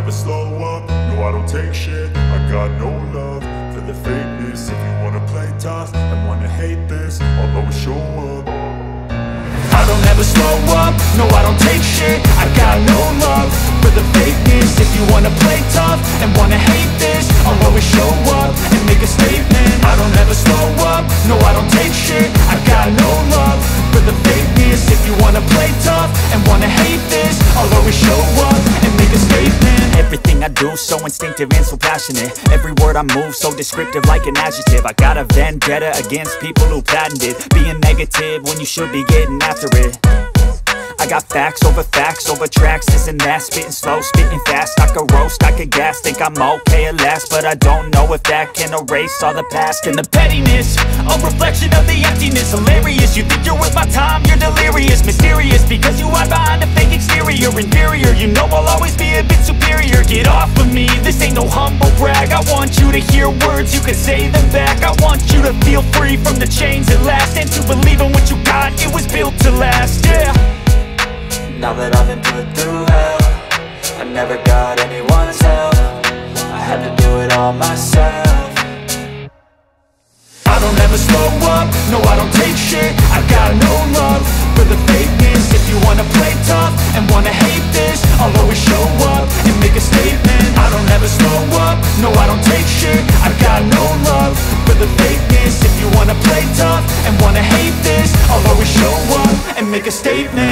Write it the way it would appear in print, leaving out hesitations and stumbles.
never slow up, no I don't take shit. I got no love for the fakeness. If you wanna play tough and wanna hate this, I'll always show up. I don't ever slow up, no I don't take shit. I got no love for the fakeness. If you wanna play tough and wanna hate this, I'll always show up and make a statement. I don't ever slow up, no I don't take shit. I got no love for the fakeness. If you wanna play tough and wanna hate this, I'll always show up and make a statement. Everything I do so instinctive and so passionate. Every word I move so descriptive like an adjective. I got a vendetta against people who patented being negative when you should be getting after it. I got facts over tracks, this and that. Spitting slow, spitting fast. I could roast, I could gas. Think I'm okay at last, but I don't know if that can erase all the past. And the pettiness, a reflection of the emptiness. Hilarious, you think you're worth my time, you're delirious. Mysterious, because you hide behind a fake exterior. Inferior, you know I'll always be a bit superior. Get off of me, this ain't no humble brag. I want you to hear words, you can say them back. I want you to feel free from the chains at last, and to believe in what you got, it was built to last, yeah. Now that I've been put through hell, I never got anyone's help. I had to do it all myself. I don't ever slow up, no I don't take shit. I got no love for the fakeness. If you wanna play tough and wanna hate this, I'll always show up and make a statement. I don't ever slow up, no I don't take shit. I got no love for the fakeness. If you wanna play tough and wanna hate this, I'll always show up and make a statement.